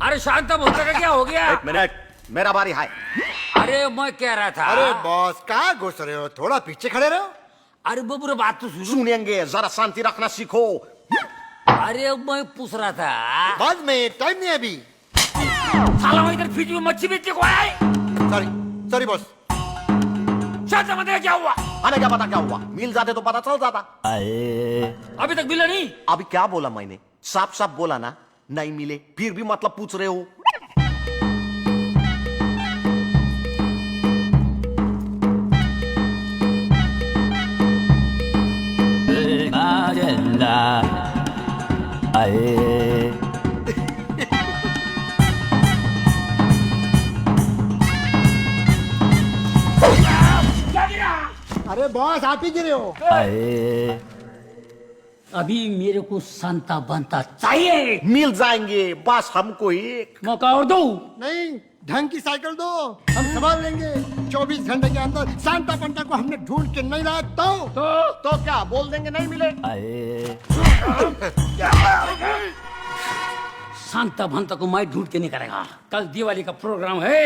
अरे शांता बोलता का क्या हो गया? एक मिनट, मेरा बारी है। अरे मैं कह रहा था। अरे बॉस कहाँ घुस रहे हो, थोड़ा पीछे खड़े रहो। अरे बबूरा बात तो सुनो। सुनेंगे, जरा शांति रखना सीखो। अरे मैं पूछ रहा था। बाद में, टाइम नहीं है अभी। साला मैं इधर फ्रिज में मच्छी बेचने को आया है। Sorry sorry boss. शांता बताया क्या हुआ? हमें क्या पता क्या हुआ, मिल जाते तो पता चल जाता। अभी तक मिला नहीं। अभी क्या बोला मैंने, साफ साफ बोला ना, नहीं मिले, फिर भी मतलब पूछ रहे हो। अरे बॉस आप ही गिरे हो। अभी मेरे को संता बनता चाहिए। मिल जाएंगे, बस हमको एक मौका और दो। नहीं, ढंग की साइकिल दो, हम संभाल लेंगे। 24 घंटे के अंदर सांता पंता को हमने ढूंढ के नहीं लाया तो क्या बोल देंगे नहीं मिले। शांता भंता को मैं ढूंढ के नहीं करेगा। कल दिवाली का प्रोग्राम है,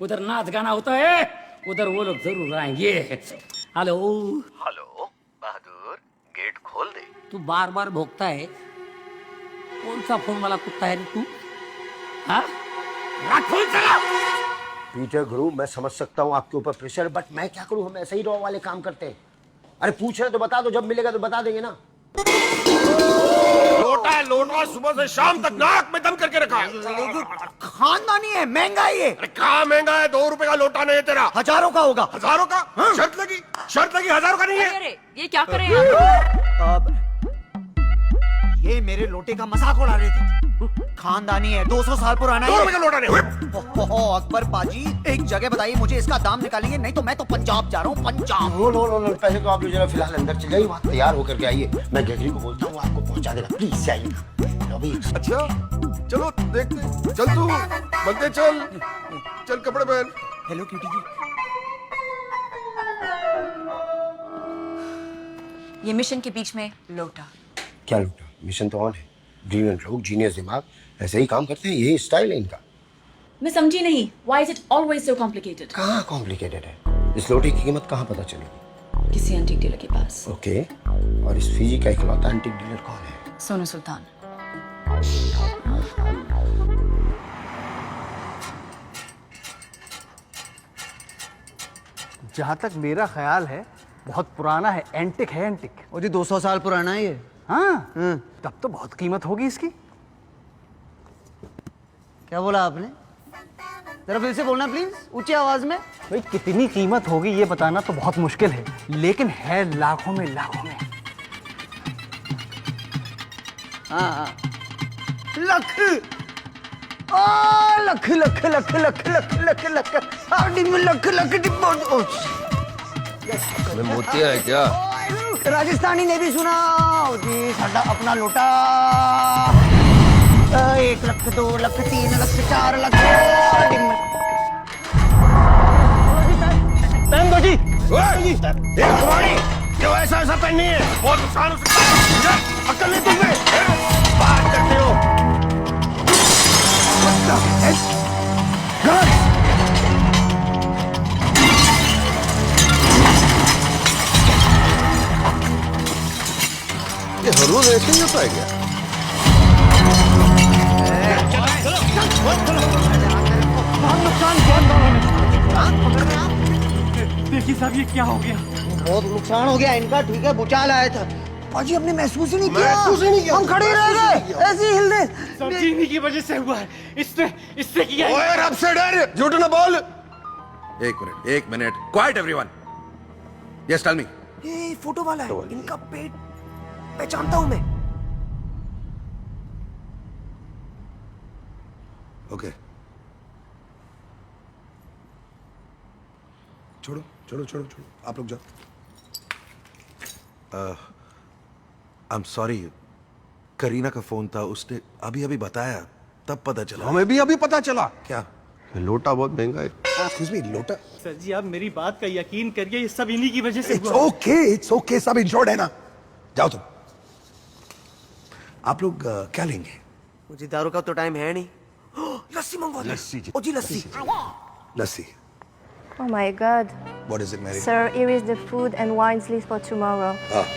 उधर नाच गाना होता है, उधर वो लोग जरूर आएंगे। हेलो हेलो बहादुर, गेट खोल दे। तू बार बार भोगता है, कौन सा फोन वाला कुत्ता है रे तू? हाँ, फोन चला। पीटर गुरु, मैं समझ सकता हूँ आपके ऊपर प्रेशर, बट मैं क्या करूँ, हम ऐसे ही रॉ वाले काम करते हैं। अरे पूछ रहे तो बता दो, जब मिलेगा तो बता देंगे ना। लोटा है, लोटा सुबह से शाम तक नाक में दम करके रखा है। खानदानी है, महंगा है। अरे कहाँ महंगा है, 2 रुपए का लोटा नहीं है तेरा। हजारों का होगा। हजारों का? शर्त लगी, शर्त लगी, हजारों का नहीं है। अरे ये क्या कर रहे हैं आप? ये मेरे लोटे का मजाक उड़ा रहे थे। खानदानी है, 200 साल पुराना 2 रुपए का लोटा नहीं। अकबर बाजी, एक जगह बताइए मुझे, इसका दाम निकालेंगे, नहीं तो मैं तो पंजाब जा रहा हूँ, पंजाब। नो, पहले तो आप लोग जरा फिलहाल अंदर चले जाइए, वहाँ तैयार होकर के आइए। मैं गैगरी को बोलता हूँ आपको पहुँचा देगा, प्लीज से आइए अभी। अच्छा चलो देखते, चल तू बनते, चल कपड़े पहन। हेलो क्यूटी जी। ये मिशन के बीच में लोटा। क्या लोटा? मिशन तो ऑन है। ब्रिलियंट लोग, जीनियस दिमाग ऐसे ही काम करते हैं, यही स्टाइल है इनका। मैं समझी नहीं, why is it always so complicated? कहाँ कॉम्प्लिकेटेड है, इस लोटे की कीमत कहाँ पता चलेगी? किसी एंटीक डीलर के पास। ओके, और इस फीजी का इकलौता एंटीक डीलर कौन है? सोनू सुल्तान। जहाँ तक मेरा ख्याल है बहुत पुराना है, एंटिक है, एंटिक। वो जी 200 साल पुराना है ये। हाँ, तब तो बहुत कीमत होगी इसकी। क्या बोला आपने? जरा फिर से बोलना प्लीज, ऊंची आवाज में। भाई कितनी कीमत होगी ये बताना तो बहुत मुश्किल है, लेकिन है लाखों में, लाखों में। हाँ। लख लख लख लख लख लख लख लख लख लख डिब्बो। मोतिया है क्या? राजस्थानी ने भी सुना जी, साडा अपना लोटा 1 लाख 2 लाख 3 लाख 4 लाख। पहन दो जी। जो ऐसा पेन नहीं है, बहुत नुकसान हो सकता है। अक्ल नहीं तुमने, बात करते हो। ये हर रोज ऐसे ही होता है क्या? देखिए साहब ये क्या हो गया? बहुत नुकसान हो गया इनका, ठीक है भूचाल आया था। पाजी हमने महसूस ही नहीं किया, हम खड़े ही रह गए, ऐसे ही हिल गए। सब चीनी की वजह से हुआ है, इससे किया है। ओए रब से डर, झूठ न बोल। एक minute, quiet everyone. Yes tell me. ये फोटो वाला है, इनका पेट पहचानता हूँ मैं। ओके, छोड़ो छोड़ो छोड़ो छोड़ो, आप लोग जाओ। आई एम सॉरी, करीना का फोन था, उसने अभी अभी बताया, तब पता चला। हमें भी अभी पता चला। क्या? लोटा बहुत महंगा है। एक्सक्यूज मी, लोटा? सर जी आप मेरी बात का यकीन करिए, ये सब इन्हीं की वजह से इट्स हुआ। ओके, सब इंश्योर्ड है ना। जाओ तुम। आप लोग क्या लेंगे? मुझे दारू का तो टाइम है नहीं। लस्सी मंगवा दे। लस्सी जी। ओ जी लस्सी। लस्सी। Oh my God. What is it, Mary? Sir, here is the food and wines list for tomorrow.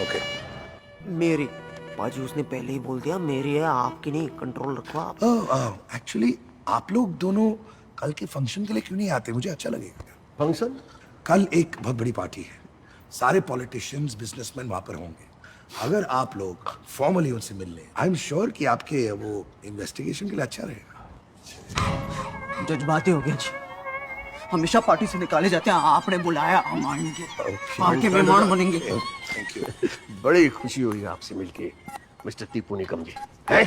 Okay. मेरी पाजी उसने पहले ही बोल दिया मेरी है आपकी नहीं, कंट्रोल रखो आप। एक्चुअली आप लोग दोनों कल के फंक्शन के लिए क्यों नहीं आते? मुझे अच्छा लगेगा। फंक्शन? कल एक बहुत बड़ी पार्टी है, सारे पॉलिटिशियंस, बिजनेसमैन वहां पर होंगे। अगर आप लोग फॉर्मली उनसे मिल लें, आई एम श्योर कि आपके वो इन्वेस्टिगेशन के लिए अच्छा रहेगा। जज्बाती हो गया जी, हमेशा पार्टी से निकाले जाते हैं, आपने बुलाया हम आएंगे, आपके मेहमान बनेंगे। Thank you. बड़ी खुशी हुई आपसे मिलके मिस्टर टीपू निकम जी। हैं?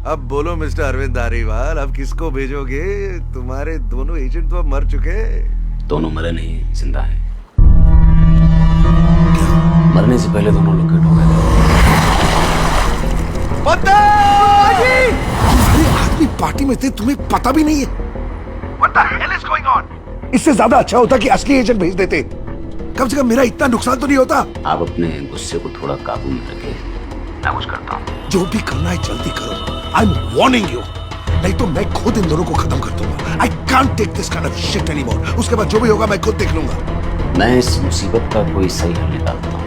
अब बोलो मिस्टर अरविंद धारीवाल, अब किसको भेजोगे? तुम्हारे दोनों एजेंट तो अब मर चुके। दोनों मरे नहीं, जिंदा हैं। मरने से पहले दोनों लोकेट हो गए थे। अरे आदमी पार्टी में थे, तुम्हें पता भी नहीं है। What the hell is going on? इससे ज्यादा अच्छा होता कि असली एजेंट भेज देते, कम से कम मेरा इतना नुकसान तो नहीं होता। आप अपने गुस्से को थोड़ा काबू में रखें, मैं कुछ करता हूँ। जो भी करना है जल्दी करो, आई एम वार्निंग यू, नहीं तो मैं खुद इन दोनों को खत्म कर दूंगा। I can't take this kind of shit anymore. उसके बाद जो भी होगा मैं खुद देख लूंगा। मैं इस मुसीबत का कोई सही हल निकालता हूँ,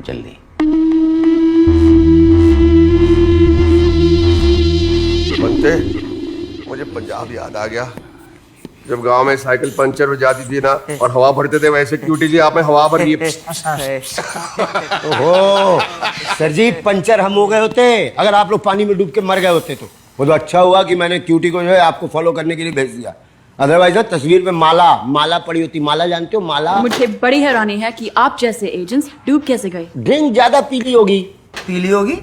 जल्दी। बनते, मुझे पंजाब याद आ गया, जब गांव में साइकिल पंचर हो जाती थी ना और हवा भरते थे, वैसे क्यूटी जी आपने हवा भर दी। ओहो सर जी, पंचर हम हो गए होते अगर आप लोग पानी में डूब के मर गए होते तो। वो तो अच्छा हुआ कि मैंने क्यूटी को जो है आपको फॉलो करने के लिए भेज दिया, अदरवाइज ना तस्वीर पे माला पड़ी होती। माला जानते हो? माला। मुझे बड़ी हैरानी है कि आप जैसे एजेंट्स डूब कैसे गए। ड्रिंक ज्यादा पीली होगी। पीली होगी?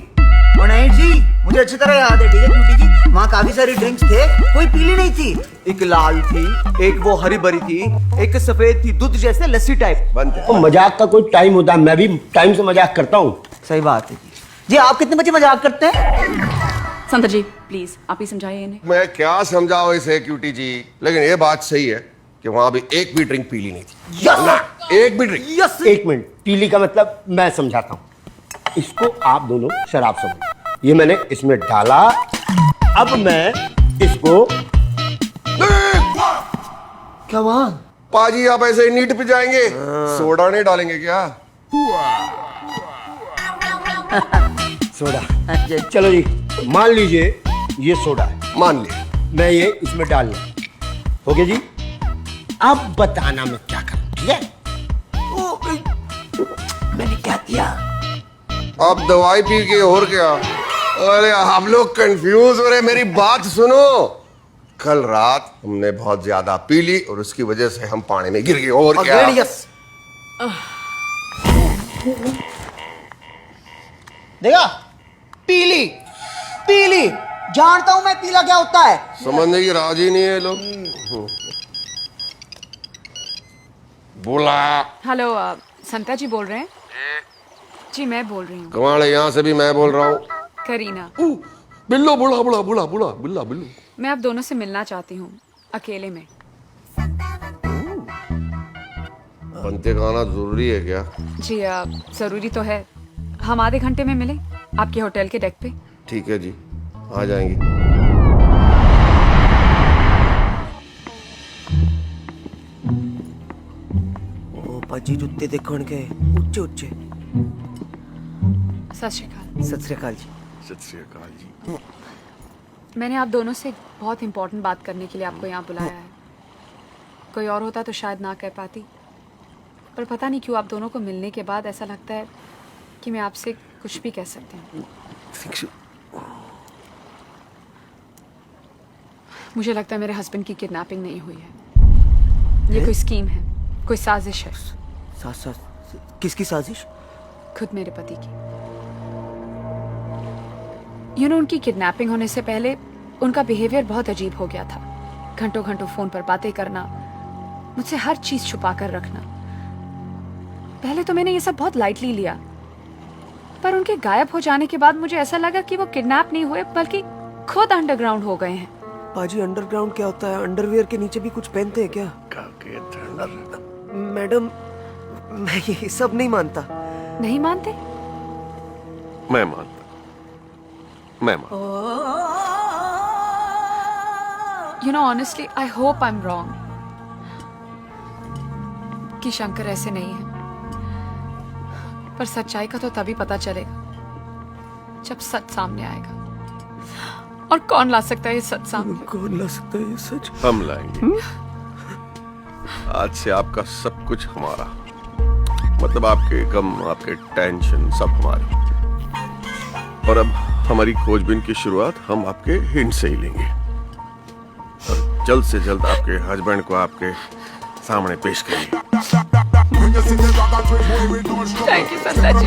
ओ नहीं जी, मुझे अच्छी तरह याद है, ठीक है क्यूटी जी, वहाँ काफी सारी ड्रिंक्स थे, कोई पीली नहीं थी। एक लाल थी, एक वो हरी भरी थी, एक सफेद थी, दूध जैसे लस्सी टाइप। बनते, तो मजाक का कोई टाइम होता है, मैं भी टाइम से मजाक करता हूँ। सही बात है जी। आप कितने बजे मजाक करते हैं? संत जी प्लीज आप ही समझाइए इन्हें। मैं क्या समझाऊं इसे क्यूटी जी, लेकिन ये बात सही है कि वहां भी एक भी ड्रिंक पीली नहीं थी। ना, एक भी ड्रिंक। एक मिनट, पीली का मतलब मैं समझाता हूँ। इसको आप दोनों शराब समझो, ये मैंने इसमें डाला, अब मैं इसको क्या वहां पाजी आप ऐसे ही नीट पे जाएंगे, सोडा नहीं डालेंगे क्या? सोडा। चलो जी, मान लीजिए ये सोडा है, मान लिया। मैं ये इसमें डाल लूं, हो गया जी। अब बताना मैं क्या करूं, ठीक है? मैंने क्या किया? आप दवाई पी के और क्या? अरे हम लोग कंफ्यूज हो रहे, मेरी बात सुनो। कल रात हमने बहुत ज्यादा पी ली और उसकी वजह से हम पानी में गिर गए, और क्या? देखा, पीली पीली, जानता हूं मैं पीला क्या होता है। समझने की राजी नहीं है लोग। बोला। हेलो, संता जी बोल रहे हैं? जी मैं बोल रही हूँ। कमाल है, यहाँ से भी मैं बोल रहा हूँ। करीना। बिल्लो, बुला बुला बुला बुला बिल्ला बिल्लू। मैं आप दोनों से मिलना चाहती हूँ, अकेले में। बनते गाना जरूरी है क्या? जी जरूरी तो है। हम आधे घंटे में मिले आपके होटल के डेक पे। ठीक है जी, आ जाएंगे। ओ पाजी जुत्ते देखण के ऊंचे ऊंचे। सत श्री अकाल। सत श्री अकाल जी। सत श्री अकाल जी। मैंने आप दोनों से बहुत इम्पोर्टेंट बात करने के लिए आपको यहाँ बुलाया है। कोई और होता तो शायद ना कह पाती, पर पता नहीं क्यों आप दोनों को मिलने के बाद ऐसा लगता है कि मैं आपसे कुछ भी कह सकती हूँ। मुझे लगता है मेरे हस्बैंड की किडनैपिंग नहीं हुई है। ये कोई स्कीम है, कोई साजिश है। किसकी साजिश? खुद मेरे पति की। उनकी किडनैपिंग होने से पहले उनका बिहेवियर बहुत अजीब हो गया था। घंटों घंटों फोन पर बातें करना, मुझसे हर चीज छुपा कर रखना। पहले तो मैंने ये सब बहुत लाइटली लिया, पर उनके गायब हो जाने के बाद मुझे ऐसा लगा कि वो किडनैप नहीं हुए बल्कि खुद अंडरग्राउंड हो गए हैं। पाजी अंडरग्राउंड क्या होता है? अंडरवियर के नीचे भी कुछ पहनते हैं क्या? मैडम, मैं ये सब नहीं मानता। नहीं मानते? मैं मानता। You know, honestly, I hope I'm wrong. कि शंकर ऐसे नहीं है। पर सच्चाई का तो तभी पता चलेगा जब सच सामने आएगा। और कौन ला सकता है ये सच सामने? कौन ला सकता है ये सच? हम लाएंगे। आज से आपका सब कुछ हमारा, मतलब आपके गम, आपके टेंशन सब हमारे। और अब हमारी खोजबीन की शुरुआत हम आपके हिंट से ही लेंगे। और जल्द से जल्द आपके हस्बैंड को आपके सामने पेश करेंगे। थैंक यू सत्ता जी।